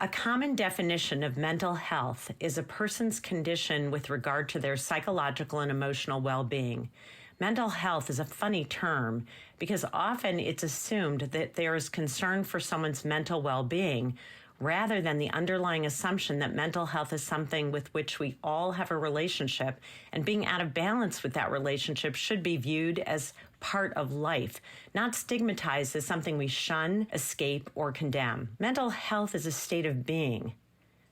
A common definition of mental health is a person's condition with regard to their psychological and emotional well-being. Mental health is a funny term because often it's assumed that there is concern for someone's mental well-being rather than the underlying assumption that mental health is something with which we all have a relationship, and being out of balance with that relationship should be viewed as part of life, not stigmatized as something we shun, escape, or condemn. Mental health is a state of being.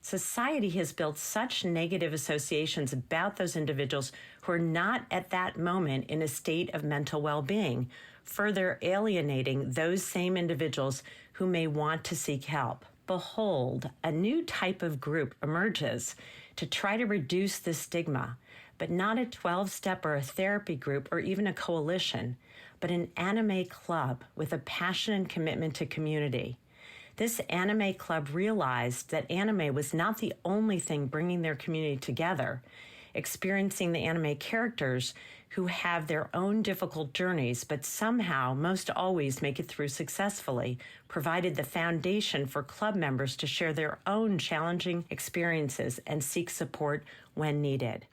Society has built such negative associations about those individuals who are not at that moment in a state of mental well-being, further alienating those same individuals who may want to seek help. Behold, a new type of group emerges to try to reduce this stigma, but not a 12-step or a therapy group or even a coalition, but an anime club with a passion and commitment to community. This anime club realized that anime was not the only thing bringing their community together. Experiencing the anime characters who have their own difficult journeys, but somehow, most always, make it through successfully, provided the foundation for club members to share their own challenging experiences and seek support when needed.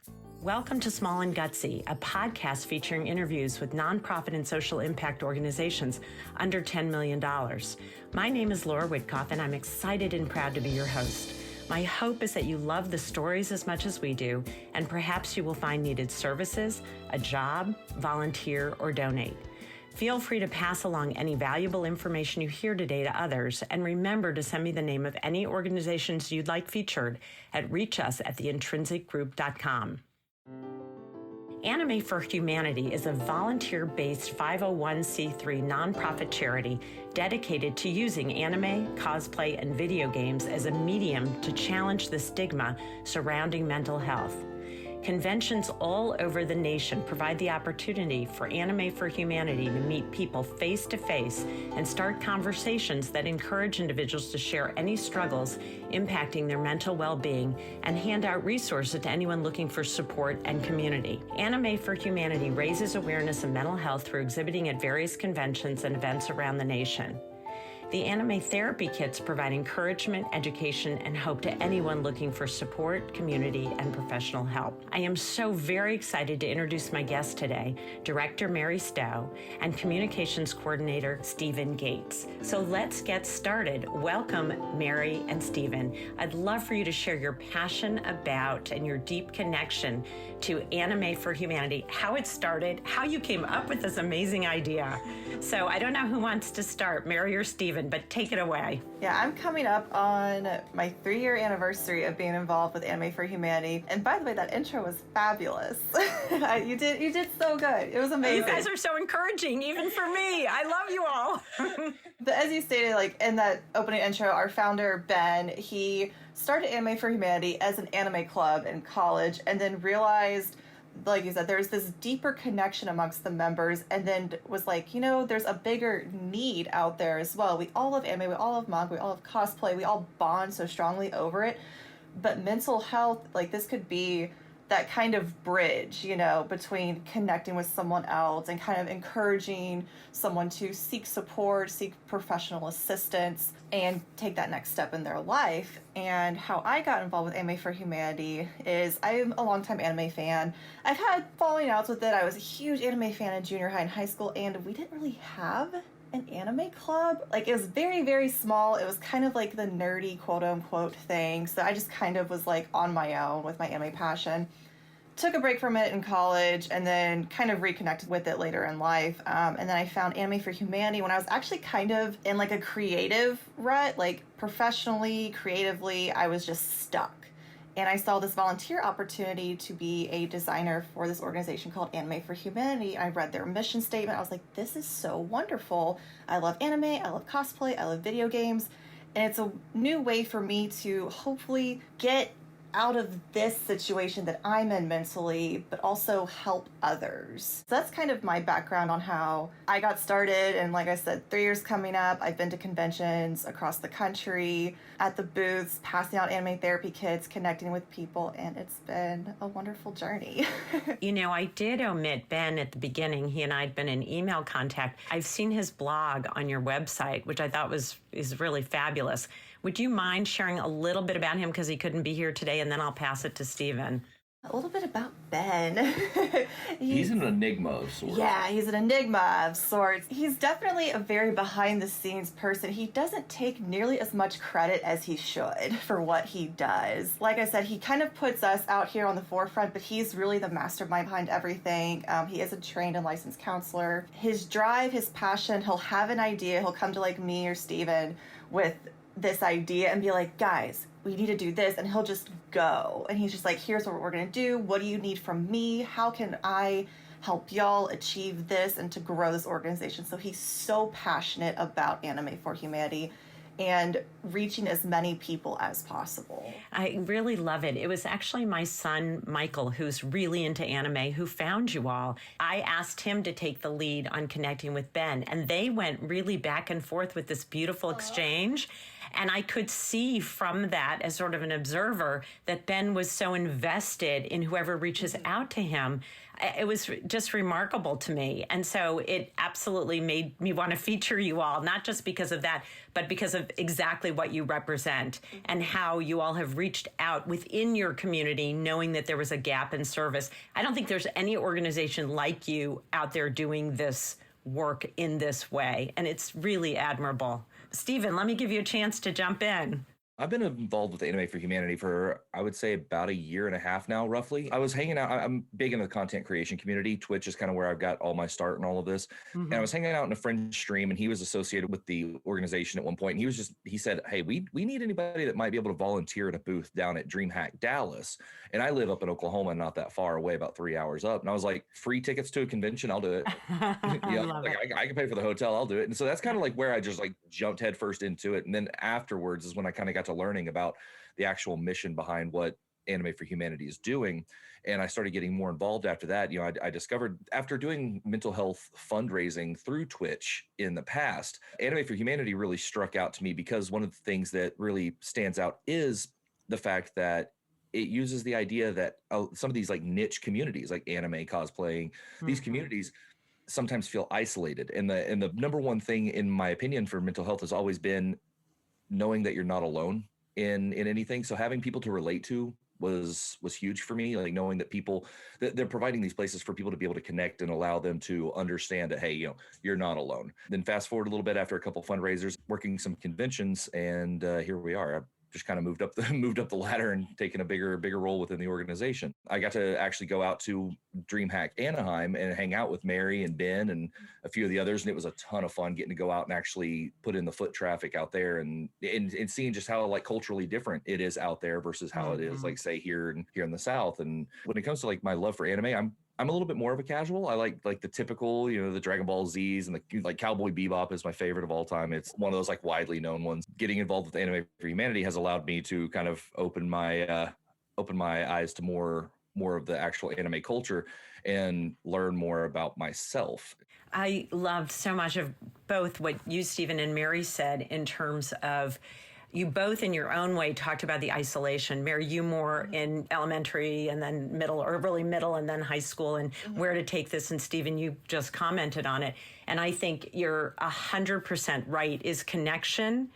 Welcome to Small and Gutsy, a podcast featuring interviews with nonprofit and social impact organizations under $10 million. My name is Laura Whitkoff, and I'm excited and proud to be your host. My hope is that you love the stories as much as we do, and perhaps you will find needed services, a job, volunteer, or donate. Feel free to pass along any valuable information you hear today to others, and remember to send me the name of any organizations you'd like featured at reachus@theintrinsicgroup.com. Anime for Humanity is a volunteer-based 501c3 nonprofit charity dedicated to using anime, cosplay, and video games as a medium to challenge the stigma surrounding mental health. Conventions all over the nation provide the opportunity for Anime for Humanity to meet people face-to-face and start conversations that encourage individuals to share any struggles impacting their mental well-being and hand out resources to anyone looking for support and community. Anime for Humanity raises awareness of mental health through exhibiting at various conventions and events around the nation. The anime therapy kits provide encouragement, education, and hope to anyone looking for support, community, and professional help. I am so very excited to introduce my guest today, Director Mary Stowe and Communications Coordinator Stephen Gates. So let's get started. Welcome, Mary and Stephen. I'd love for you to share your passion about and your deep connection to Anime for Humanity, how it started, how you came up with this amazing idea. So I don't know who wants to start, Mary or Stephen, but take it away. Yeah, I'm coming up on my 3-year anniversary of being involved with Anime for Humanity. And by the way, that intro was fabulous. You did so good. It was amazing. You guys are so encouraging, even for me. I love you all. But as you stated, like in that opening intro, our founder, Ben, he started Anime for Humanity as an anime club in college and then realized, like you said, there's this deeper connection amongst the members, and then was like, there's a bigger need out there as well. We all love anime, we all love manga, we all love cosplay, we all bond so strongly over it. But mental health, like this could be that kind of bridge, between connecting with someone else and kind of encouraging someone to seek support, seek professional assistance, and take that next step in their life. And how I got involved with Anime for Humanity is I'm a longtime anime fan. I've had falling outs with it. I was a huge anime fan in junior high and high school, and we didn't really have an anime club. Like, it was very, very small. It was kind of like the nerdy quote-unquote thing. So I just kind of was like on my own with my anime passion. Took a break from it in college and then kind of reconnected with it later in life. And then I found Anime for Humanity when I was actually kind of in like a creative rut, like professionally, creatively, I was just stuck. And I saw this volunteer opportunity to be a designer for this organization called Anime for Humanity. I read their mission statement. I was like, this is so wonderful. I love anime, I love cosplay, I love video games. And it's a new way for me to hopefully get out of this situation that I'm in mentally, but also help others. So that's kind of my background on how I got started. And like I said, 3 years coming up, I've been to conventions across the country, at the booths, passing out anime therapy kits, connecting with people, and it's been a wonderful journey. I did omit Ben at the beginning. He and I had been in email contact. I've seen his blog on your website, which I thought is really fabulous. Would you mind sharing a little bit about him because he couldn't be here today, and then I'll pass it to Stephen? A little bit about Ben. He's an enigma of sorts. Yeah, he's an enigma of sorts. He's definitely a very behind the scenes person. He doesn't take nearly as much credit as he should for what he does. Like I said, he kind of puts us out here on the forefront, but he's really the mastermind behind everything. He is a trained and licensed counselor. His drive, his passion, he'll have an idea. He'll come to like me or Steven with this idea and be like, guys, we need to do this, and he'll just go. And he's just like, here's what we're going to do. What do you need from me? How can I help y'all achieve this and to grow this organization? So he's so passionate about Anime for Humanity and reaching as many people as possible. I really love it. It was actually my son, Michael, who's really into anime, who found you all. I asked him to take the lead on connecting with Ben, and they went really back and forth with this beautiful exchange. And I could see from that, as sort of an observer, that Ben was so invested in whoever reaches out to him. It was just remarkable to me. And so it absolutely made me want to feature you all, not just because of that, but because of exactly what you represent and how you all have reached out within your community, knowing that there was a gap in service. I don't think there's any organization like you out there doing this work in this way. And it's really admirable. Stephen, let me give you a chance to jump in. I've been involved with Anime for Humanity for, I would say, about a year and a half now, roughly. I was hanging out. I'm big in the content creation community. Twitch is kind of where I've got all my start and all of this. And I was hanging out in a friend's stream, and he was associated with the organization at one point. And he said, hey, we need anybody that might be able to volunteer at a booth down at DreamHack Dallas. And I live up in Oklahoma, not that far away, about 3 hours up. And I was like, free tickets to a convention, I'll do it. I can pay for the hotel, I'll do it. And so that's kind of like where I just like jumped headfirst into it. And then afterwards is when I kind of got to learning about the actual mission behind what Anime for Humanity is doing. And I started getting more involved after that. You know, I discovered after doing mental health fundraising through Twitch in the past, Anime for Humanity really struck out to me because one of the things that really stands out is the fact that it uses the idea that some of these like niche communities, like anime, cosplaying, these communities sometimes feel isolated. And the number one thing, in my opinion, for mental health has always been knowing that you're not alone in anything. So having people to relate to was huge for me. Like knowing that people, that they're providing these places for people to be able to connect and allow them to understand that, hey, you know, you're not alone. Then fast forward a little bit after a couple of fundraisers, working some conventions, and here we are. Just kind of moved up the ladder and taken a bigger role within the organization. I got to actually go out to DreamHack Anaheim and hang out with Mary and Ben and a few of the others, and it was a ton of fun getting to go out and actually put in the foot traffic out there and seeing just how like culturally different it is out there versus how it is like say here in the South. And when it comes to like my love for anime, I'm a little bit more of a casual. I like the typical, you know, the Dragon Ball Zs and the like Cowboy Bebop is my favorite of all time. It's one of those like widely known ones. Getting involved with Anime for Humanity has allowed me to kind of open my eyes to more of the actual anime culture and learn more about myself. I loved so much of both what you, Stephen, and Mary said in terms of you both in your own way talked about the isolation. Mary, you more in elementary and then middle, or really middle and then high school, and where to take this. And Stephen, you just commented on it. And I think you're 100% right, is connection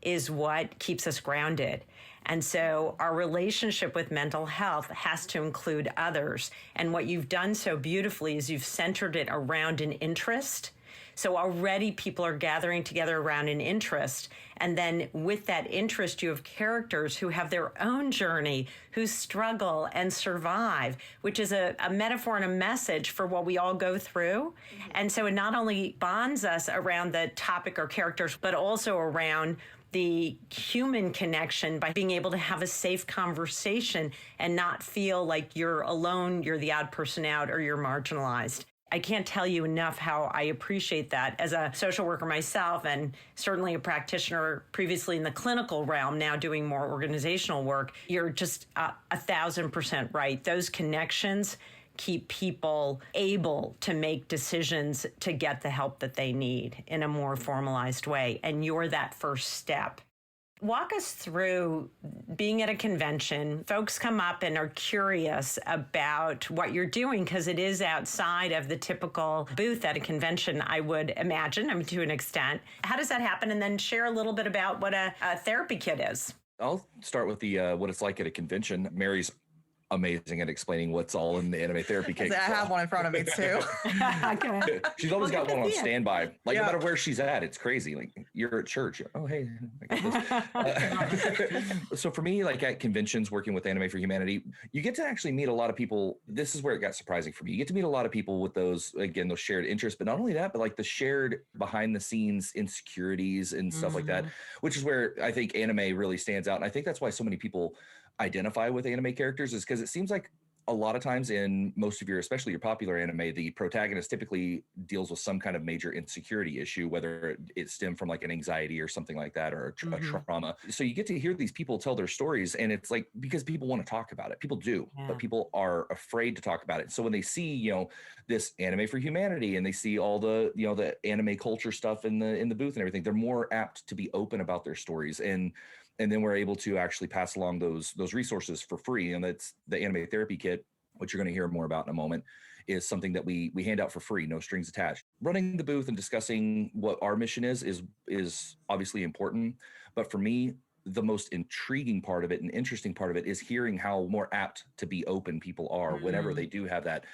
is what keeps us grounded. And so our relationship with mental health has to include others. And what you've done so beautifully is you've centered it around an interest. So already people are gathering together around an interest. And then with that interest, you have characters who have their own journey, who struggle and survive, which is a metaphor and a message for what we all go through. And so it not only bonds us around the topic or characters, but also around the human connection by being able to have a safe conversation and not feel like you're alone, you're the odd person out, or you're marginalized. I can't tell you enough how I appreciate that as a social worker myself, and certainly a practitioner previously in the clinical realm, now doing more organizational work. You're just 1,000% right. Those connections keep people able to make decisions to get the help that they need in a more formalized way. And you're that first step. Walk us through being at a convention. Folks come up and are curious about what you're doing because it is outside of the typical booth at a convention, I would imagine, I mean, to an extent. How does that happen? And then share a little bit about what a therapy kit is. I'll start with the what it's like at a convention. Mary's amazing at explaining what's all in the anime therapy kit. I have one in front of me too. Okay. She's always got one on standby. Like no matter where she's at, it's crazy. Like you're at church. Oh, hey. So for me, like at conventions, working with Anime for Humanity, you get to actually meet a lot of people. This is where it got surprising for me. You get to meet a lot of people with those shared interests, but not only that, but like the shared behind the scenes insecurities and stuff like that, which is where I think anime really stands out. And I think that's why so many people identify with anime characters, is because it seems like a lot of times in most of your, especially your popular anime, the protagonist typically deals with some kind of major insecurity issue, whether it stemmed from like an anxiety or something like that, or a trauma. So you get to hear these people tell their stories, and it's like, because people want to talk about it, people do, but people are afraid to talk about it. So when they see, this Anime for Humanity, and they see all the, the anime culture stuff in the booth and everything, they're more apt to be open about their stories. And then we're able to actually pass along those resources for free. And that's the anime therapy kit, which you're going to hear more about in a moment, is something that we hand out for free, no strings attached. Running the booth and discussing what our mission is obviously important. But for me, the most intriguing part of it and interesting part of it is hearing how more apt to be open people are whenever they do have that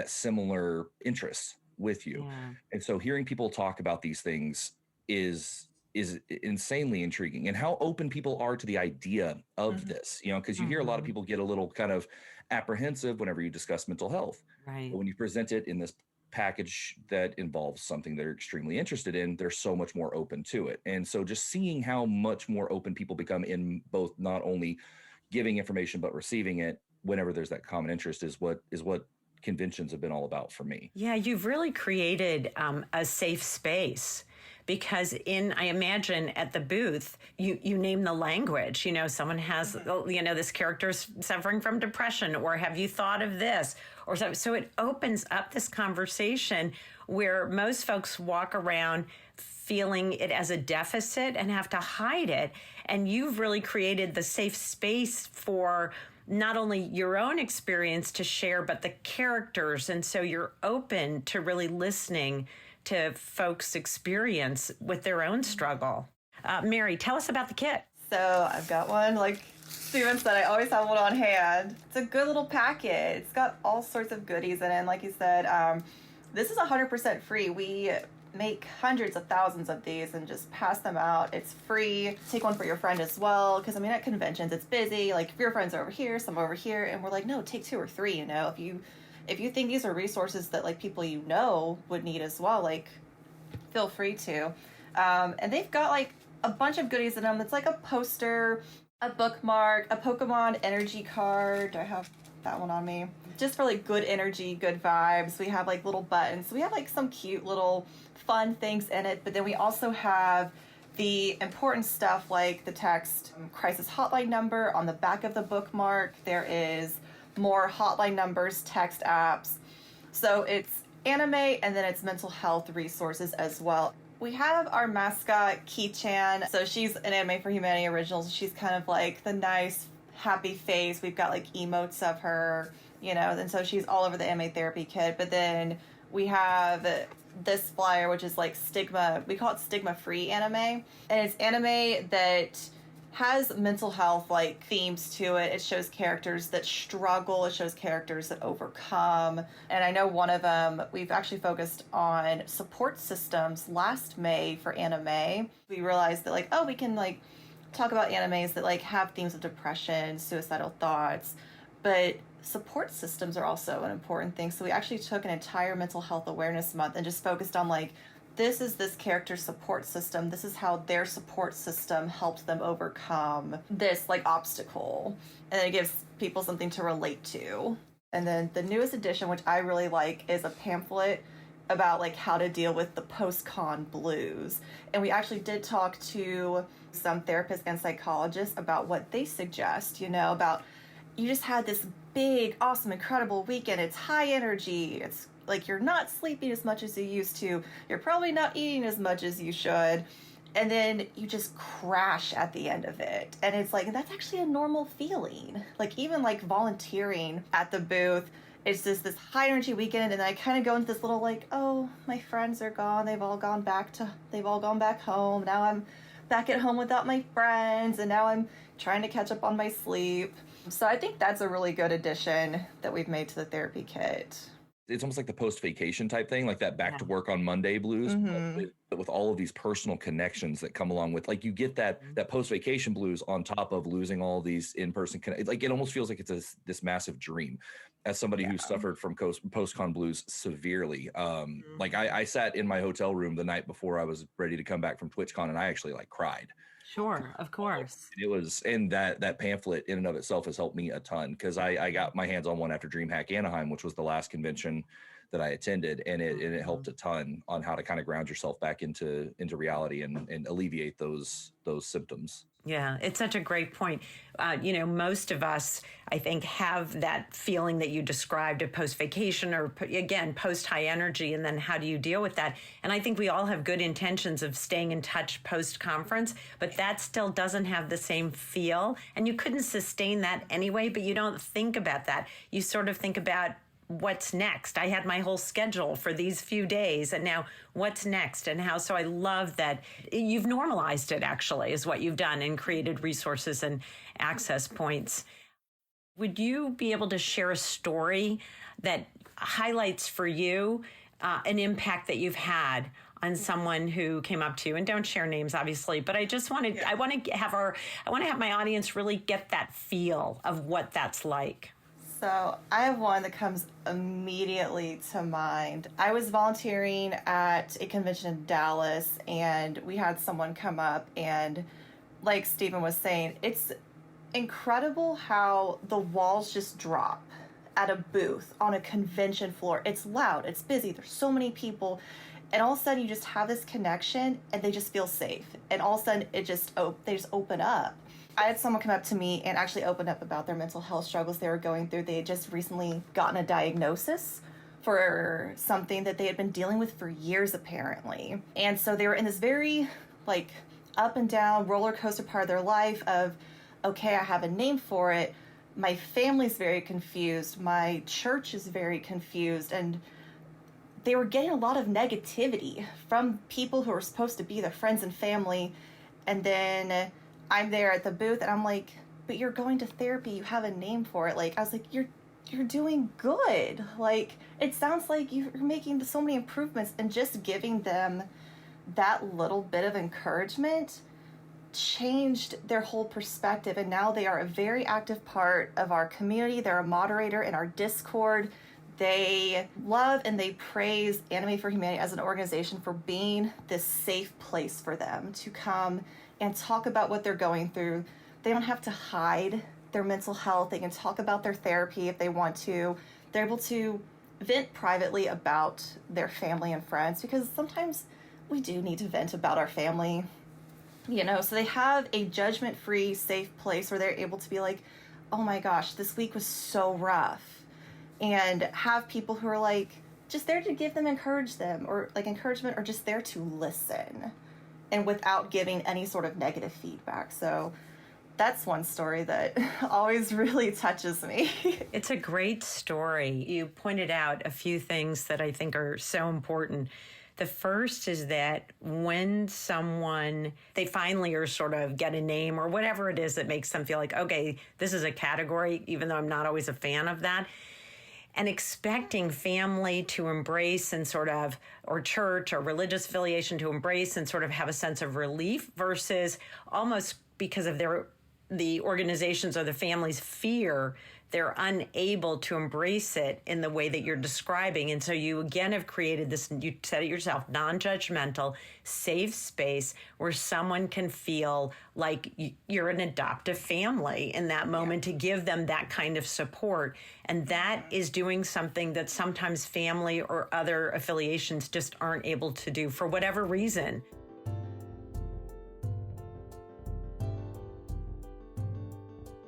similar interest with you. And so hearing people talk about these things is insanely intriguing, and how open people are to the idea of this, because you hear a lot of people get a little kind of apprehensive whenever you discuss mental health. Right. But when you present it in this package that involves something they're extremely interested in, they're so much more open to it. And so just seeing how much more open people become in both not only giving information, but receiving it whenever there's that common interest is what conventions have been all about for me. Yeah, you've really created a safe space. Because I imagine at the booth, you name the language, someone has, this character's suffering from depression, or have you thought of this? Or so it opens up this conversation where most folks walk around feeling it as a deficit and have to hide it. And you've really created the safe space for not only your own experience to share, but the characters. And so you're open to really listening to folks' experience with their own struggle. Mary, tell us about the kit. So I've got one, like Steven said, I always have one on hand. It's a good little packet. It's got all sorts of goodies in it. And like you said, this is 100% free. We make hundreds of thousands of these and just pass them out. It's free. Take one for your friend as well. Because, at conventions, it's busy. Like, if your friends are over here, some over here. And we're like, no, take 2 or 3, If you think these are resources that, like, people would need as well, like, feel free to. And they've got, like, a bunch of goodies in them. It's like a poster, a bookmark, a Pokemon energy card. I have that one on me. Just for, like, good energy, good vibes. We have, like, little buttons. We have, like, some cute little fun things in it. But then we also have the important stuff, like the text crisis hotline number on the back of the bookmark. There is more hotline numbers, text apps. So it's anime, and then it's mental health resources as well. We have our mascot, Ki-chan. So she's an Anime for Humanity original. So she's kind of like the nice, happy face. We've got like emotes of her, and so she's all over the anime therapy kit. But then we have this flyer, which is like stigma. We call it stigma-free anime. And it's anime that has mental health like themes to it. It shows characters that struggle. It shows characters that overcome. And I know one of them, we've actually focused on support systems last May for anime. We realized that we can talk about animes that have themes of depression, suicidal thoughts, but support systems are also an important thing. So we actually took an entire mental health awareness month and just focused on this is this character's support system. This is how their support system helped them overcome this obstacle. And it gives people something to relate to. And then the newest edition, which I really like, is a pamphlet about how to deal with the PostCon Blues. And we actually did talk to some therapists and psychologists about what they suggest, about you just had this big, awesome, incredible weekend. It's high energy. It's you're not sleeping as much as you used to. You're probably not eating as much as you should. and then you just crash at the end of it. And it's like, that's actually a normal feeling. Like, even like volunteering at the booth, it's just this high energy weekend, and I kind of go into this little like, oh, my friends are gone. They've all gone back home. Now I'm back at home without my friends, and now I'm trying to catch up on my sleep. So I think that's a really good addition that we've made to the therapy kit. It's almost like the post-vacation type thing, like that back to work on Monday blues, but with all of these personal connections that come along with, like, you get that post-vacation blues on top of losing all these in-person like, it almost feels like it's this massive dream. As somebody who suffered from PostCon Blues severely, like I sat in my hotel room the night before I was ready to come back from TwitchCon, and I actually like cried. Sure, of course. It was, and that pamphlet in and of itself has helped me a ton, because I got my hands on one after DreamHack Anaheim, which was the last convention that I attended, and it helped a ton on how to kind of ground yourself back into reality and alleviate those symptoms. Yeah, it's such a great point. Most of us, I think, have that feeling that you described of post-vacation, or again, post-high energy, and then how do you deal with that? And I think we all have good intentions of staying in touch post-conference, but that still doesn't have the same feel. And you couldn't sustain that anyway, but you don't think about that. You sort of think about what's next. I had my whole schedule for these few days, and now what's next and how. So I love that you've normalized it, actually, is what you've done, and created resources and access points. Would you be able to share a story that highlights for you an impact that you've had on someone who came up to you? And don't share names, obviously, but I just wanted, I want to have my audience really get that feel of what that's like. So I have one that comes immediately to mind. I was volunteering at a convention in Dallas, and we had someone come up, and like Stephen was saying, it's incredible how the walls just drop at a booth on a convention floor. It's loud, it's busy, there's so many people, and all of a sudden you just have this connection, and they just feel safe. And all of a sudden they just open up. I had someone come up to me and actually open up about their mental health struggles they were going through. They had just recently gotten a diagnosis for something that they had been dealing with for years, apparently. And so they were in this very, like, up and down roller coaster part of their life of, okay, I have a name for it. My family's very confused. My church is very confused. And they were getting a lot of negativity from people who are supposed to be their friends and family. And then I'm there at the booth, and I'm like, but you're going to therapy, you have a name for it. Like, I was like, you're doing good. Like, it sounds like you're making so many improvements, and just giving them that little bit of encouragement changed their whole perspective. And now they are a very active part of our community. They're a moderator in our Discord. They love and they praise Anime for Humanity as an organization for being this safe place for them to come and talk about what they're going through. They don't have to hide their mental health. They can talk about their therapy if they want to. They're able to vent privately about their family and friends, because sometimes we do need to vent about our family, so they have a judgment-free, safe place where they're able to be like, oh my gosh, this week was so rough, and have people who are like just there to give them encouragement, or just there to listen, and without giving any sort of negative feedback. So that's one story that always really touches me. It's a great story. You pointed out a few things that I think are so important. The first is that when they finally are sort of get a name or whatever it is that makes them feel like, okay, this is a category, even though I'm not always a fan of that, and expecting family to embrace and sort of, or church or religious affiliation to embrace and sort of have a sense of relief, versus almost because of the organizations or the family's fear, they're unable to embrace it in the way that you're describing. And so you again have created this, you said it yourself, non-judgmental, safe space where someone can feel like you're an adoptive family in that moment, to give them that kind of support. And that is doing something that sometimes family or other affiliations just aren't able to do for whatever reason.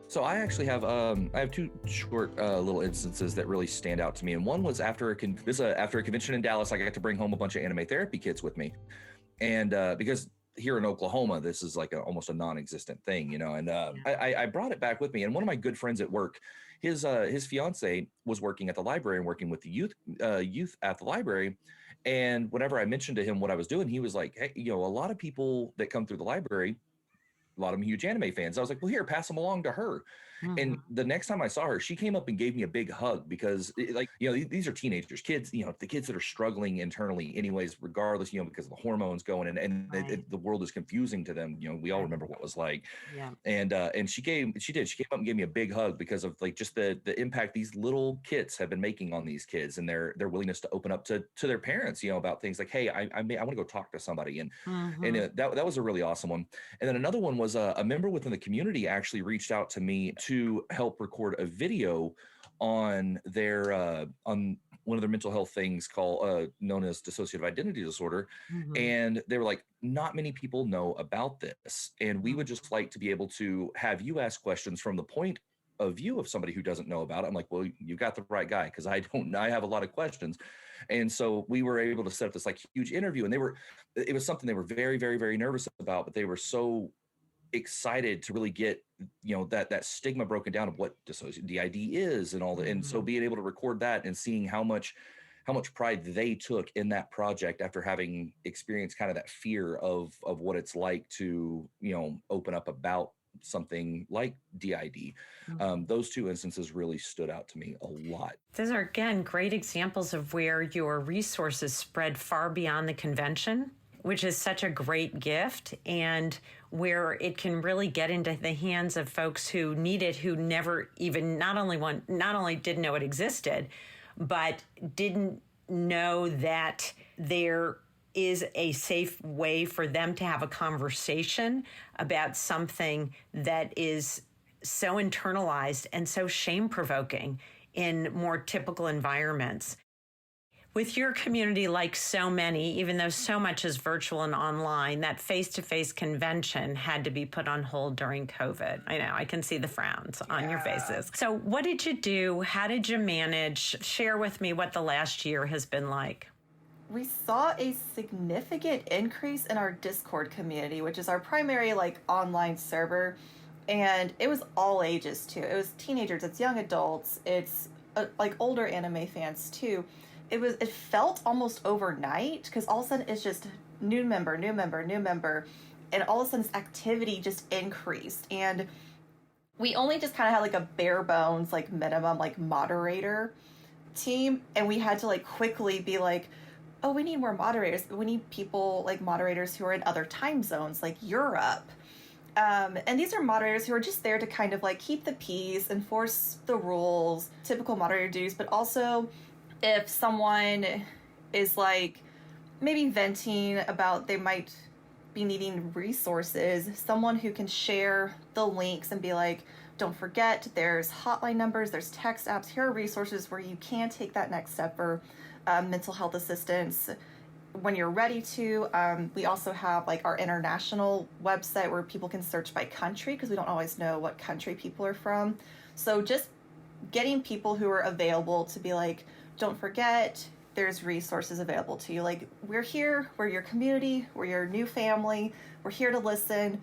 So I actually have I have two short little instances that really stand out to me, and one was after a convention in Dallas. I got to bring home a bunch of anime therapy kits with me, and because here in Oklahoma, this is like almost a non-existent thing, you know. And I brought it back with me. And one of my good friends at work, his fiance was working at the library and working with the youth at the library. And whenever I mentioned to him what I was doing, he was like, "Hey, you know, a lot of people that come through the library, a lot of them huge anime fans." I was like, "Well, here, pass them along to her." And the next time I saw her, she came up and gave me a big hug because, like, you know, these are teenagers, kids, you know, the kids that are struggling internally, anyways, regardless, you know, because of the hormones going and the world is confusing to them. You know, we all remember what it was like. Yeah. And she came up and gave me a big hug because of like just the impact these little kids have been making on these kids and their willingness to open up to their parents, you know, about things like, hey, I want to go talk to somebody. And that was a really awesome one. And then another one was a member within the community actually reached out to me to help record a video on their on one of their mental health things called known as dissociative identity disorder. And they were like, not many people know about this, and we would just like to be able to have you ask questions from the point of view of somebody who doesn't know about it. I'm like, well, you got the right guy, because I have a lot of questions. And so we were able to set up this like huge interview, and it was something they were very, very, very nervous about, but they were so excited to really get, you know, that stigma broken down of what dissociative DID is and all that. And so being able to record that and seeing how much pride they took in that project after having experienced kind of that fear of what it's like to, you know, open up about something like DID. Those two instances really stood out to me a lot. Those are, again, great examples of where your resources spread far beyond the convention, which is such a great gift, and where it can really get into the hands of folks who need it, who never even not only didn't know it existed, but didn't know that there is a safe way for them to have a conversation about something that is so internalized and so shame-provoking in more typical environments. With your community, like so many, even though so much is virtual and online, that face-to-face convention had to be put on hold during COVID. I know, I can see the frowns on your faces. So what did you do? How did you manage? Share with me what the last year has been like. We saw a significant increase in our Discord community, which is our primary like online server. And it was all ages too. It was teenagers, it's young adults, it's like older anime fans too. It felt almost overnight, because all of a sudden it's just new member, and all of a sudden this activity just increased. And we only just kind of had like a bare bones, like minimum, like moderator team, and we had to like quickly be like, oh, we need more moderators. We need people like moderators who are in other time zones, like Europe. And these are moderators who are just there to kind of like keep the peace, enforce the rules, typical moderator duties, but also if someone is like maybe venting about they might be needing resources, someone who can share the links and be like, don't forget, there's hotline numbers, there's text apps, here are resources where you can take that next step for mental health assistance when you're ready to. We also have like our international website where people can search by country, because we don't always know what country people are from. So just getting people who are available to be like, don't forget, there's resources available to you. Like, we're here, we're your community, we're your new family, we're here to listen.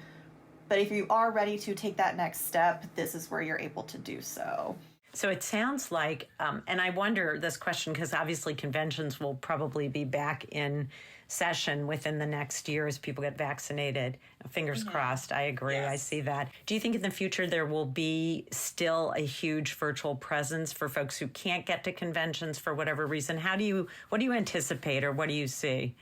But if you are ready to take that next step, this is where you're able to do so. So it sounds like, and I wonder this question, because obviously conventions will probably be back in session within the next year as people get vaccinated. Fingers crossed. I agree. Yes. I see that. Do you think in the future there will be still a huge virtual presence for folks who can't get to conventions for whatever reason? What do you anticipate, or what do you see?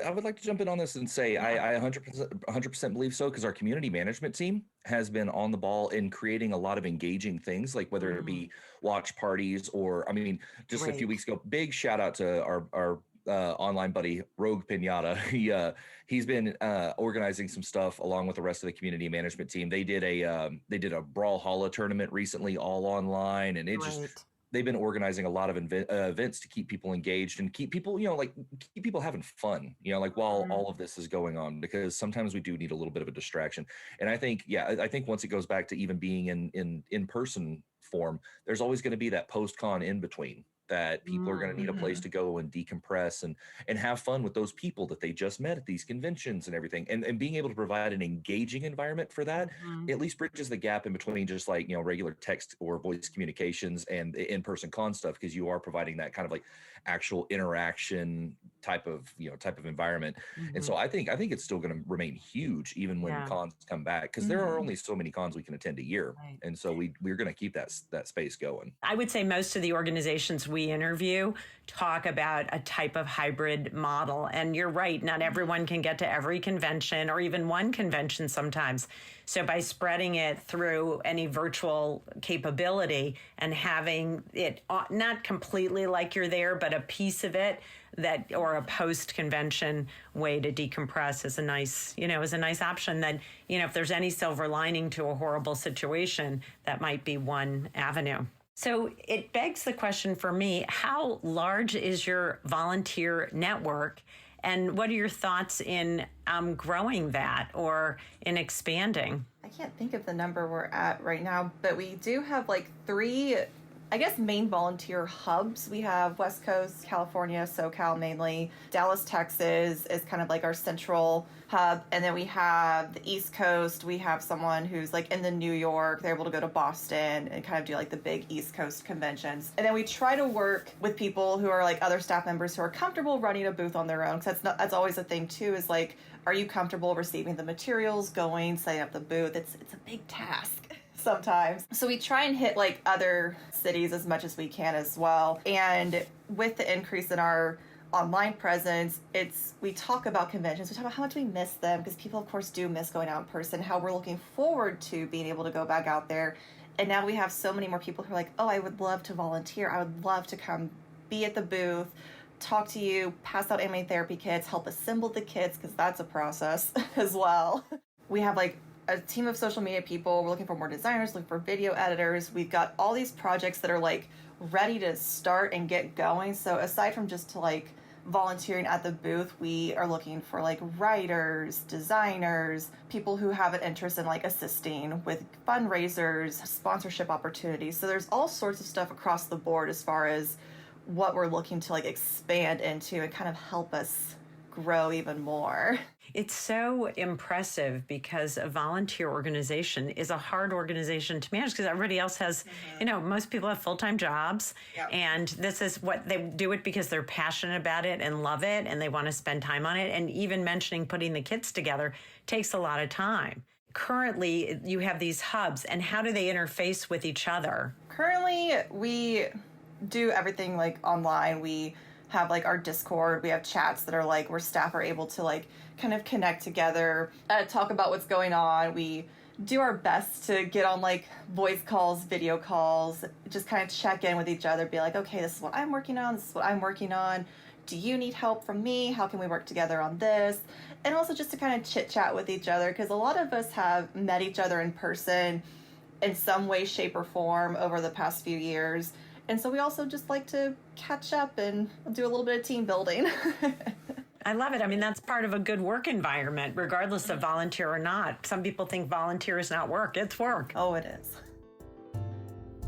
I would like to jump in on this and say I 100% believe so, because our community management team has been on the ball in creating a lot of engaging things, like whether it be watch parties or, I mean, just a few weeks ago, big shout out to our online buddy Rogue Pinata. He's been organizing some stuff along with the rest of the community management team. They did a Brawlhalla tournament recently, all online, and they've been organizing a lot of events to keep people engaged and keep people, you know, like keep people having fun, you know, like while all of this is going on, because sometimes we do need a little bit of a distraction. And I think once it goes back to even being in person form, there's always going to be that post-con in between, that people are going to need a place to go and decompress and have fun with those people that they just met at these conventions and everything. And being able to provide an engaging environment for that at least bridges the gap in between just like, regular text or voice communications and the in-person con stuff, because you are providing that kind of like actual interaction type of environment. And so I think it's still going to remain huge even when cons come back, because there are only so many cons we can attend a year. Right. And so we're going to keep that space going. I would say most of the organizations we interview talk about a type of hybrid model. And you're right, not everyone can get to every convention or even one convention sometimes. So by spreading it through any virtual capability and having it not completely like you're there, but a piece of it, that, or a post-convention way to decompress is a nice option. That, if there's any silver lining to a horrible situation, that might be one avenue. So it begs the question for me, how large is your volunteer network? And what are your thoughts in growing that or in expanding? I can't think of the number we're at right now, but we do have like 3, I guess, main volunteer hubs. We have West Coast, California, SoCal mainly. Dallas, Texas is kind of like our central hub. And then we have the East Coast. We have someone who's like in the New York. They're able to go to Boston and kind of do like the big East Coast conventions. And then we try to work with people who are like other staff members who are comfortable running a booth on their own. Because that's always a thing too, is like, are you comfortable receiving the materials, going, setting up the booth? It's a big task sometimes. So we try and hit like other cities as much as we can as well. And with the increase in our online presence, we talk about conventions. We talk about how much we miss them, because people of course do miss going out in person, how we're looking forward to being able to go back out there. And now we have so many more people who are like, oh, I would love to volunteer. I would love to come be at the booth, talk to you, pass out anime therapy kits, help assemble the kits, because that's a process as well. We have like a team of social media people. We're looking for more designers, looking for video editors. We've got all these projects that are like ready to start and get going. So aside from just to like volunteering at the booth, we are looking for like writers, designers, people who have an interest in like assisting with fundraisers, sponsorship opportunities. So there's all sorts of stuff across the board as far as what we're looking to like expand into and kind of help us grow even more. It's so impressive, because a volunteer organization is a hard organization to manage, because everybody else has, most people have full-time jobs. Yep. And this is what they do it because they're passionate about it and love it and they want to spend time on it. And even mentioning putting the kits together takes a lot of time. Currently, you have these hubs, and how do they interface with each other? Currently, we do everything like online. We have like our Discord. We have chats that are like where staff are able to like kind of connect together, talk about what's going on. We do our best to get on like voice calls, video calls, just kind of check in with each other, be like, okay, this is what I'm working on. This is what I'm working on. Do you need help from me? How can we work together on this? And also just to kind of chit chat with each other, because a lot of us have met each other in person in some way, shape, or form over the past few years. And so we also just like to catch up and do a little bit of team building. I love it. I mean, that's part of a good work environment, regardless of volunteer or not. Some people think volunteer is not work. It's work. Oh, it is.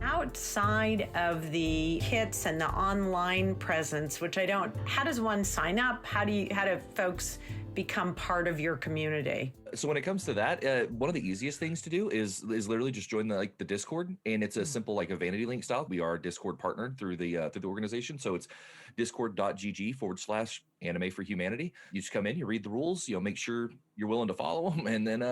Outside of the kits and the online presence, how does one sign up? How do folks become part of your community? So when it comes to that, one of the easiest things to do is literally just join the Discord, and it's a simple like a vanity link style. We are Discord partnered through the organization, so it's discord.gg/anime for humanity. You just come in, you read the rules, make sure you're willing to follow them, and then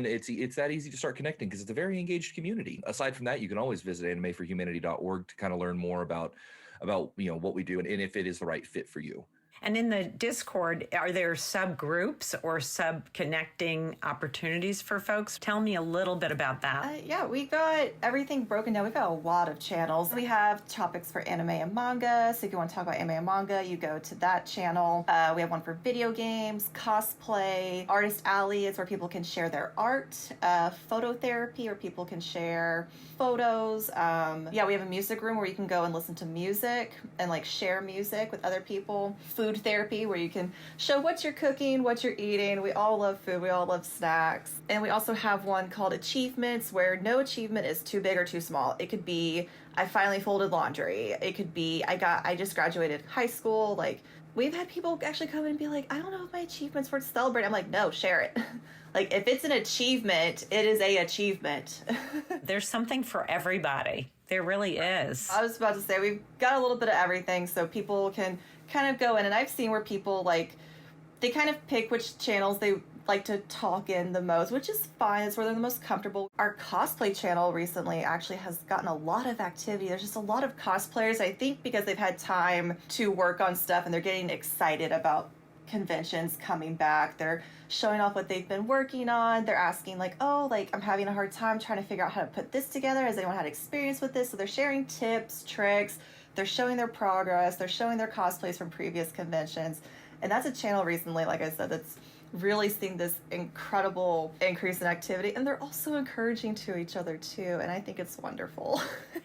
it's that easy to start connecting, because it's a very engaged community. Aside from that, you can always visit animeforhumanity.org to kind of learn more about what we do and if it is the right fit for you. And in the Discord, are there subgroups or sub-connecting opportunities for folks? Tell me a little bit about that. Yeah, we got everything broken down. We've got a lot of channels. We have topics for anime and manga. So if you want to talk about anime and manga, you go to that channel. We have one for video games, cosplay. Artist Alley is where people can share their art. Photo therapy, where people can share photos. We have a music room where you can go and listen to music and like share music with other people. food therapy where you can show what you're cooking, what you're eating. We all love food. We all love snacks. And we also have one called Achievements, where no achievement is too big or too small. It could be, I finally folded laundry. It could be, I just graduated high school. Like, we've had people actually come in and be like, I don't know if my achievement's worth celebrating. I'm like, no, share it. Like, if it's an achievement, it is a achievement. There's something for everybody. There really is. I was about to say, we've got a little bit of everything so people can kind of go in. And I've seen where people, like, they kind of pick which channels they like to talk in the most, which is fine. It's where they're the most comfortable. Our cosplay channel recently actually has gotten a lot of activity. There's just a lot of cosplayers, I think, because they've had time to work on stuff and they're getting excited about conventions coming back. They're showing off what they've been working on. They're asking like, oh, like, I'm having a hard time trying to figure out how to put this together. Has anyone had experience with this? So they're sharing tips, tricks. They're showing their progress. They're showing their cosplays from previous conventions. And that's a channel recently, like I said, that's really seeing this incredible increase in activity. And they're also encouraging to each other too. And I think it's wonderful.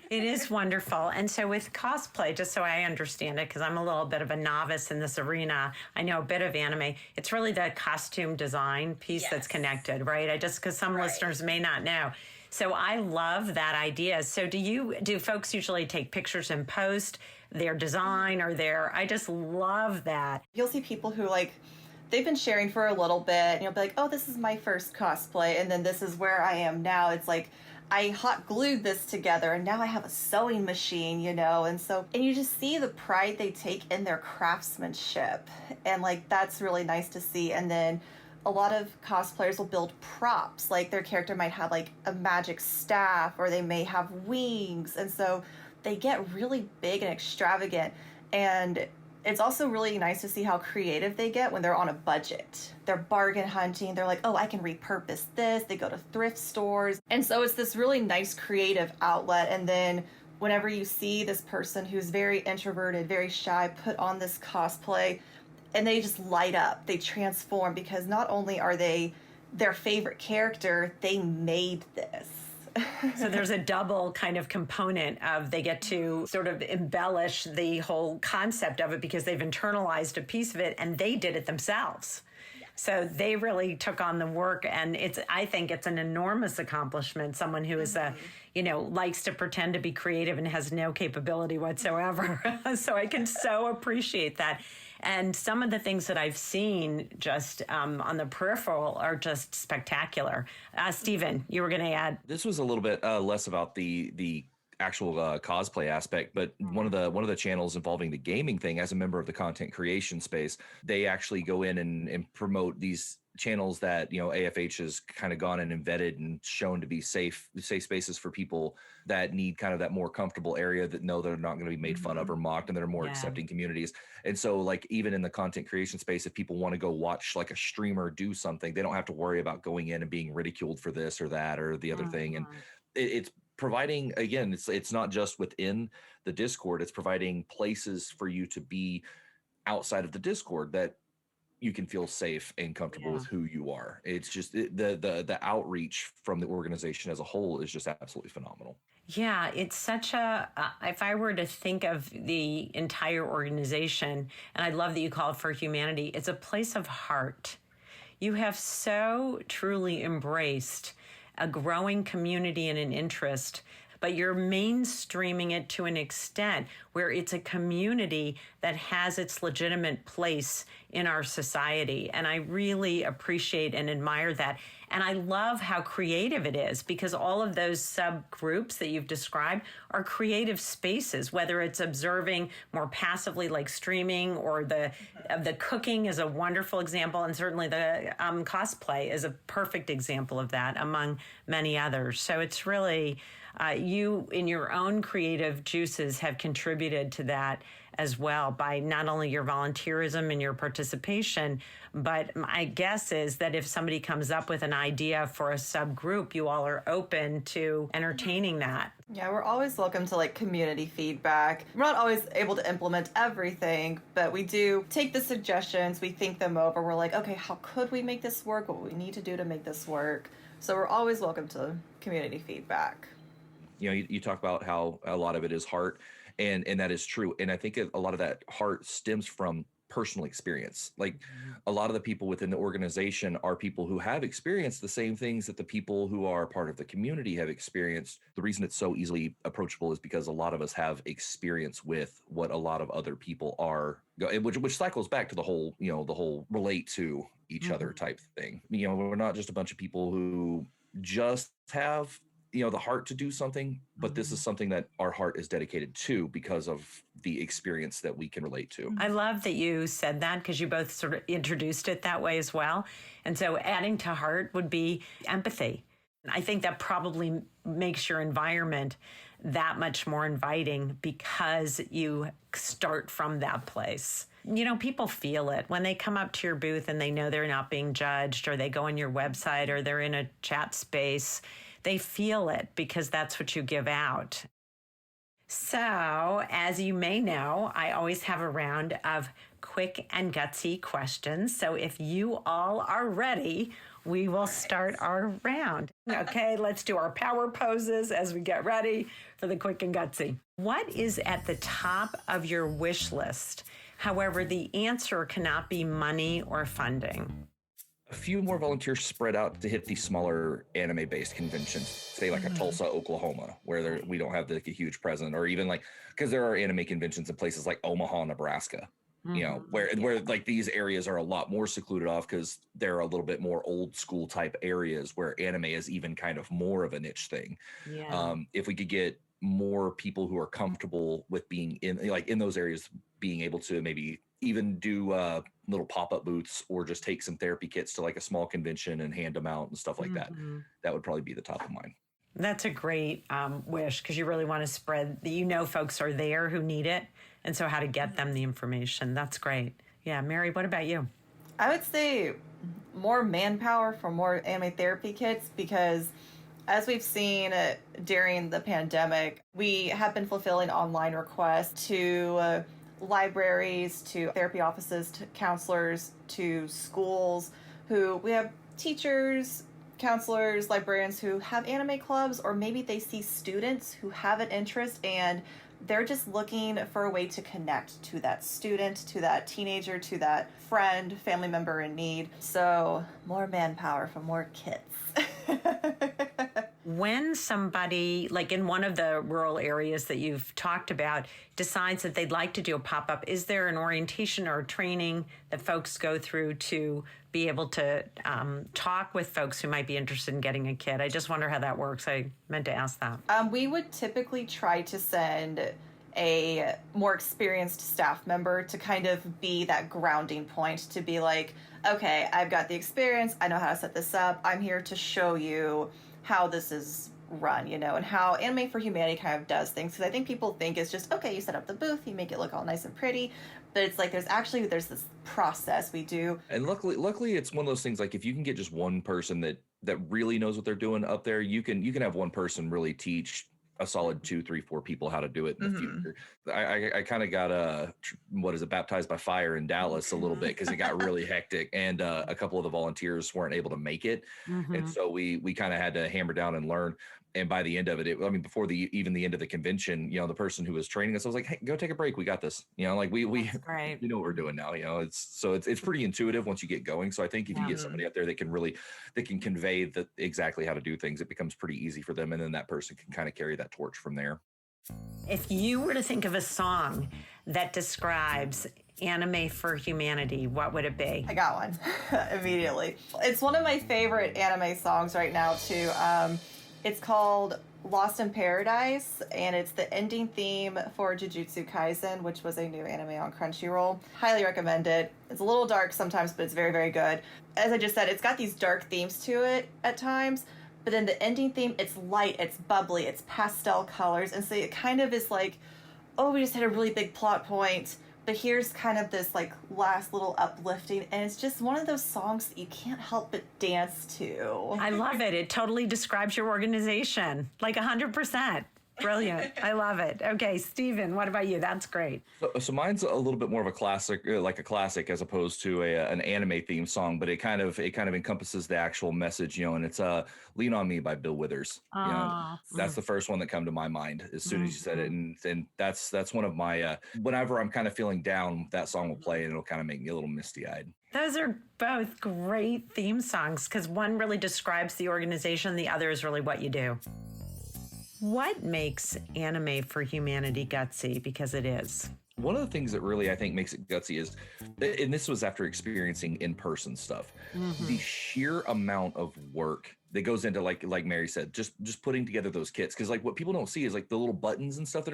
It is wonderful. And so with cosplay, just so I understand it, because I'm a little bit of a novice in this arena, I know a bit of anime. It's really the costume design piece that's connected, right? Because some listeners may not know. So I love that idea. So do folks usually take pictures and post their design or I just love that. You'll see people who they've been sharing for a little bit and you'll be like, oh, this is my first cosplay. And then this is where I am now. It's like, I hot glued this together and now I have a sewing machine, and you just see the pride they take in their craftsmanship. And that's really nice to see. And then a lot of cosplayers will build props, like their character might have a magic staff or they may have wings. And so they get really big and extravagant. And it's also really nice to see how creative they get when they're on a budget. They're bargain hunting. They're like, oh, I can repurpose this. They go to thrift stores. And so it's this really nice creative outlet. And then whenever you see this person who's very introverted, very shy, put on this cosplay, and they just light up, they transform, because not only are they their favorite character, they made this. So there's a double kind of component of they get to sort of embellish the whole concept of it because they've internalized a piece of it and they did it themselves. So they really took on the work, and I think it's an enormous accomplishment. Someone who is likes to pretend to be creative and has no capability whatsoever. So I can so appreciate that. And some of the things that I've seen just on the peripheral are just spectacular. Stephen, you were going to add. This was a little bit less about the actual cosplay aspect, but one of the channels involving the gaming thing, as a member of the content creation space, they actually go in and promote these channels that AFH has kind of gone and embedded and shown to be safe spaces for people that need kind of that more comfortable area, that know they're not going to be made fun of or mocked, and they're more accepting communities. And so even in the content creation space, if people want to go watch a streamer do something, they don't have to worry about going in and being ridiculed for this or that or the other thing. And it's providing, again, it's not just within the Discord, it's providing places for you to be outside of the Discord that you can feel safe and comfortable with who you are. It's just the outreach from the organization as a whole is just absolutely phenomenal. Yeah, it's such if I were to think of the entire organization, and I love that you call it For Humanity, it's a place of heart. You have so truly embraced a growing community and an interest, but you're mainstreaming it to an extent where it's a community that has its legitimate place in our society. And I really appreciate and admire that. And I love how creative it is, because all of those subgroups that you've described are creative spaces, whether it's observing more passively like streaming, or the cooking is a wonderful example. And certainly the cosplay is a perfect example of that, among many others. So it's really, you in your own creative juices have contributed to that as well, by not only your volunteerism and your participation, but my guess is that if somebody comes up with an idea for a subgroup, you all are open to entertaining that. Yeah, we're always welcome to community feedback. We're not always able to implement everything, but we do take the suggestions, we think them over. We're like, okay, how could we make this work? What we need to do to make this work? So we're always welcome to community feedback. You talk about how a lot of it is heart. And that is true. And I think a lot of that heart stems from personal experience. Like a lot of the people within the organization are people who have experienced the same things that the people who are part of the community have experienced. The reason it's so easily approachable is because a lot of us have experience with what a lot of other people are, which cycles back to the whole, the whole relate to each other type thing. We're not just a bunch of people who just have the heart to do something, but this is something that our heart is dedicated to because of the experience that we can relate to. I love that you said that, because you both sort of introduced it that way as well. And so adding to heart would be empathy. I think that probably makes your environment that much more inviting because you start from that place. People feel it when they come up to your booth and they know they're not being judged, or they go on your website, or they're in a chat space. They feel it because that's what you give out. So, as you may know, I always have a round of quick and gutsy questions. So if you all are ready, we will start our round. Okay, let's do our power poses as we get ready for the quick and gutsy. What is at the top of your wish list? However, the answer cannot be money or funding. A few more volunteers spread out to hit these smaller anime-based conventions, say like a Tulsa, Oklahoma, where we don't have a huge presence, or even because there are anime conventions in places like Omaha, Nebraska, where like these areas are a lot more secluded off because they're a little bit more old school type areas where anime is even kind of more of a niche thing. Yeah. If we could get more people who are comfortable with being in those areas, being able to maybe even do little pop-up booths, or just take some therapy kits to like a small convention and hand them out and stuff like that. That would probably be the top of mind. That's a great wish, because you really want to spread folks are there who need it. And so how to get them the information. That's great. Yeah. Mary, what about you? I would say more manpower for more anime therapy kits, because as we've seen during the pandemic, we have been fulfilling online requests to libraries, to therapy offices, to counselors, to schools, we have teachers, counselors, librarians who have anime clubs, or maybe they see students who have an interest and they're just looking for a way to connect to that student, to that teenager, to that friend, family member in need. So more manpower for more kits. When somebody, like in one of the rural areas that you've talked about, decides that they'd like to do a pop-up, is there an orientation or training that folks go through to be able to talk with folks who might be interested in getting a kit? I just wonder how that works. I meant to ask that. We would typically try to send a more experienced staff member to kind of be that grounding point, to be like, okay, I've got the experience, I know how to set this up, I'm here to show you how this is run, and how Anime for Humanity kind of does things. Because I think people think it's just, okay, you set up the booth, you make it look all nice and pretty, but it's like there's this process we do. And luckily it's one of those things, like if you can get just one person that really knows what they're doing up there, you can have one person really teach a solid 2, 3, 4 people how to do it in the future. I kind of got baptized by fire in Dallas a little bit, because it got really hectic, and a couple of the volunteers weren't able to make it, and so we kind of had to hammer down and learn. And by the end of it, before even the end of the convention, the person who was training us, I was like, hey, go take a break. We got this. We know what we're doing now. It's pretty intuitive once you get going. So I think if you get somebody out there that can convey exactly how to do things, it becomes pretty easy for them. And then that person can kind of carry that torch from there. If you were to think of a song that describes Anime for Humanity, what would it be? I got one immediately. It's one of my favorite anime songs right now too. It's called Lost in Paradise, and it's the ending theme for Jujutsu Kaisen, which was a new anime on Crunchyroll. Highly recommend it. It's a little dark sometimes, but it's very, very good. As I just said, it's got these dark themes to it at times, but then the ending theme, it's light, it's bubbly, it's pastel colors, and so it kind of is like, oh, we just had a really big plot point, but here's kind of this like last little uplifting, and it's just one of those songs that you can't help but dance to. I love it. It totally describes your organization, like 100%. Brilliant. I love it. Okay, Stephen, what about you? That's great. So mine's a little bit more of a classic, like a classic, as opposed to an anime theme song, but it kind of encompasses the actual message, and it's "Lean on Me" by Bill Withers. Oh, That's the first one that come to my mind as soon as you said it, and that's one of my whenever I'm kind of feeling down, that song will play and it'll kind of make me a little misty eyed. Those are both great theme songs because one really describes the organization, the other is really what you do. What makes Anime for Humanity gutsy? Because it is. One of the things that really I think makes it gutsy is, and this was after experiencing in-person stuff, the sheer amount of work that goes into, like Mary said, just putting together those kits. Because like what people don't see is like the little buttons and stuff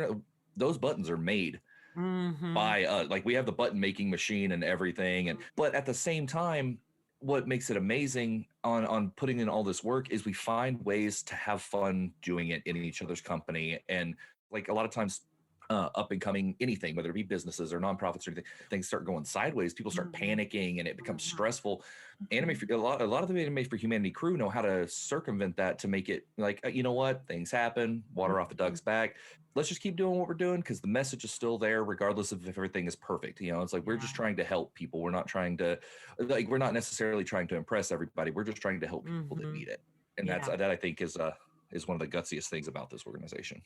those buttons are made by like we have the button making machine and everything, but at the same time, what makes it amazing on putting in all this work is we find ways to have fun doing it in each other's company. And like a lot of times up and coming anything, whether it be businesses or nonprofits or anything, things start going sideways. People start panicking and it becomes stressful. A lot of the Anime for Humanity crew know how to circumvent that to make it like, you know what, things happen, water off the duck's back. Let's just keep doing what we're doing because the message is still there, regardless of if everything is perfect. It's like we're just trying to help people. We're not trying to, like, we're not necessarily trying to impress everybody. We're just trying to help people that need it. And that I think is one of the gutsiest things about this organization.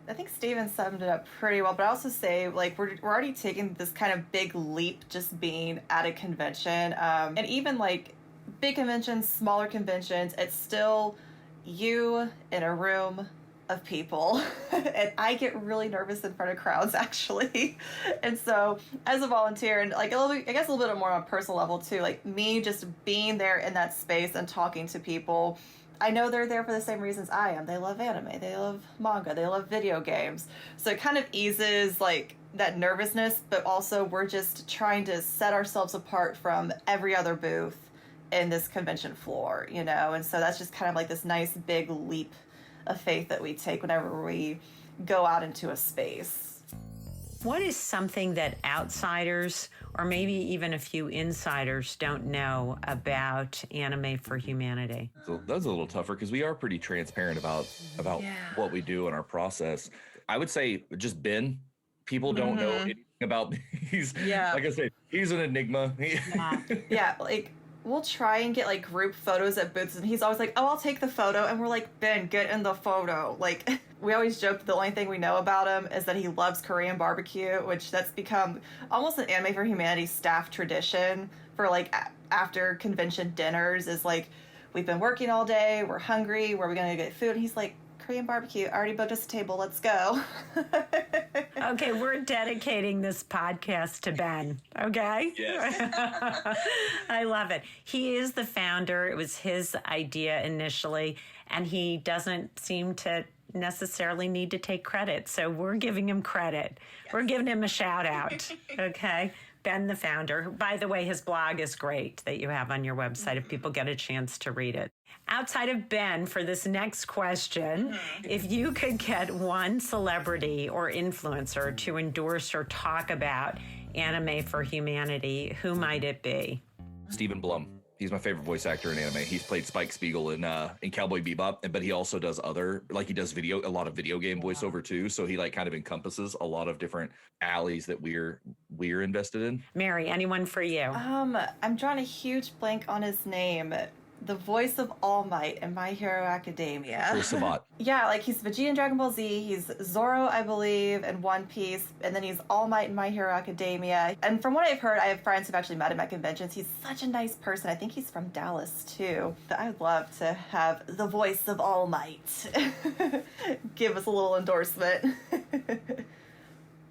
I think Steven summed it up pretty well, but I also say like we're already taking this kind of big leap just being at a convention, and even like big conventions, smaller conventions, it's still you in a room of people and I get really nervous in front of crowds actually. And so as a volunteer and like I guess a little bit more on a personal level too, like me just being there in that space and talking to people, I know they're there for the same reasons I am. They love anime, they love manga, they love video games. So it kind of eases like that nervousness, but also we're just trying to set ourselves apart from every other booth in this convention floor, and so that's just kind of like this nice big leap of faith that we take whenever we go out into a space. What is something that outsiders or maybe even a few insiders don't know about Anime for Humanity? So that's a little tougher because we are pretty transparent about what we do in our process. I would say just Ben. People don't know anything about he's like I said, he's an enigma. Like we'll try and get like group photos at booths and he's always like, oh, I'll take the photo, and we're like, Ben, get in the photo. Like we always joke that the only thing we know about him is that he loves Korean barbecue, which that's become almost an Anime for Humanity staff tradition for like after convention dinners is like, we've been working all day, we're hungry, where are we gonna get food? And he's like, Korean barbecue, already booked us a table, let's go. Okay, we're dedicating this podcast to Ben, okay? Yes. I love it. He is the founder. It was his idea initially, and he doesn't seem to necessarily need to take credit. So we're giving him credit. Yes. We're giving him a shout out, okay? Ben, the founder. By the way, his blog is great that you have on your website if people get a chance to read it. Outside of Ben, for this next question, if you could get one celebrity or influencer to endorse or talk about Anime for Humanity, who might it be? Stephen Blum. He's my favorite voice actor in anime. He's played Spike Spiegel in Cowboy Bebop, but he also does he does a lot of video game voiceover too. So he like kind of encompasses a lot of different alleys that we're invested in. Mary, anyone for you? I'm drawing a huge blank on his name. The voice of All Might in My Hero Academia. Chris Sabat. Yeah, like he's Vegeta in Dragon Ball Z, he's Zoro, I believe, in One Piece, and then he's All Might in My Hero Academia. And from what I've heard, I have friends who've actually met him at conventions. He's such a nice person. I think he's from Dallas, too. But I would love to have the voice of All Might give us a little endorsement.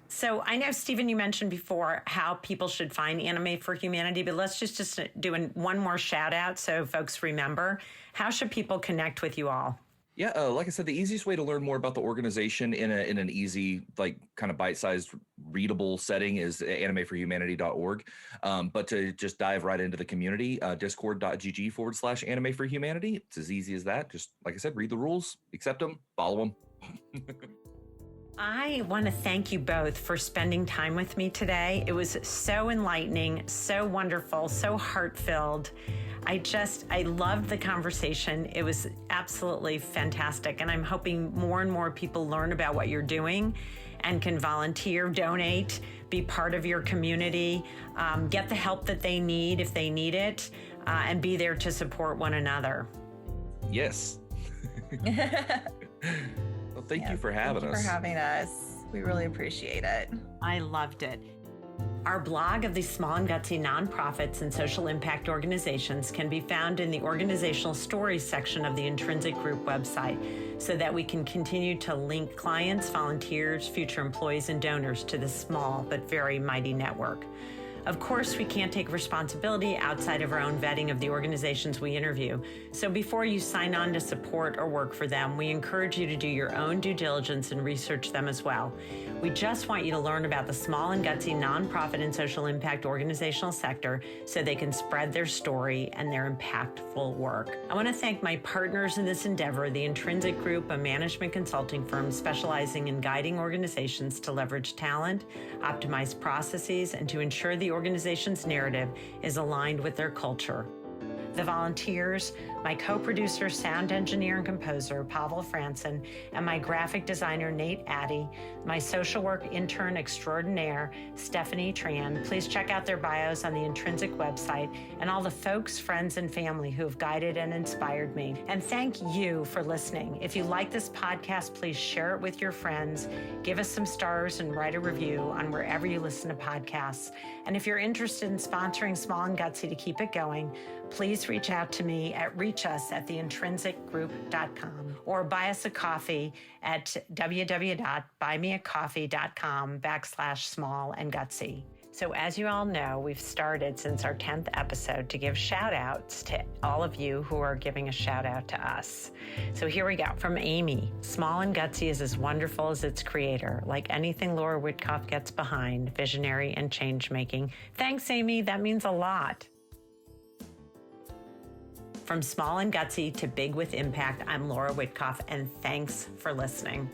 So I know, Stephen, you mentioned before how people should find Anime for Humanity, but let's just do one more shout out so folks remember. How should people connect with you all? Yeah, like I said, the easiest way to learn more about the organization in an easy, like kind of bite-sized, readable setting is animeforhumanity.org. But to just dive right into the community, discord.gg/Anime for Humanity. It's as easy as that. Just like I said, read the rules, accept them, follow them. I want to thank you both for spending time with me today. It was so enlightening, so wonderful, so heart-filled. I loved the conversation. It was absolutely fantastic. And I'm hoping more and more people learn about what you're doing and can volunteer, donate, be part of your community, get the help that they need if they need it, and be there to support one another. Yes. Well, thank you for having us. Thank you for having us. We really appreciate it. I loved it. Our blog of the small and gutsy nonprofits and social impact organizations can be found in the organizational stories section of the Intrinsic Group website, so that we can continue to link clients, volunteers, future employees, and donors to this small but very mighty network. Of course, we can't take responsibility outside of our own vetting of the organizations we interview. So before you sign on to support or work for them, we encourage you to do your own due diligence and research them as well. We just want you to learn about the small and gutsy nonprofit and social impact organizational sector so they can spread their story and their impactful work. I want to thank my partners in this endeavor, the Intrinsic Group, a management consulting firm specializing in guiding organizations to leverage talent, optimize processes, and to ensure the organization's narrative is aligned with their culture. The volunteers, my co-producer, sound engineer, and composer, Pavel Franson, and my graphic designer, Nate Addy, my social work intern extraordinaire, Stephanie Tran. Please check out their bios on the Intrinsic website, and all the folks, friends, and family who have guided and inspired me. And thank you for listening. If you like this podcast, please share it with your friends, give us some stars, and write a review on wherever you listen to podcasts. And if you're interested in sponsoring Small and Gutsy to keep it going, please reach out to me at reachus@theintrinsicgroup.com or buy us a coffee at www.buymeacoffee.com/small and gutsy. So as you all know, we've started since our 10th episode to give shout outs to all of you who are giving a shout out to us. So here we go. From Amy, Small and Gutsy is as wonderful as its creator. Like anything Laura Whitkoff gets behind, visionary and change making. Thanks, Amy. That means a lot. From Small and Gutsy to Big with Impact, I'm Laura Whitkoff, and thanks for listening.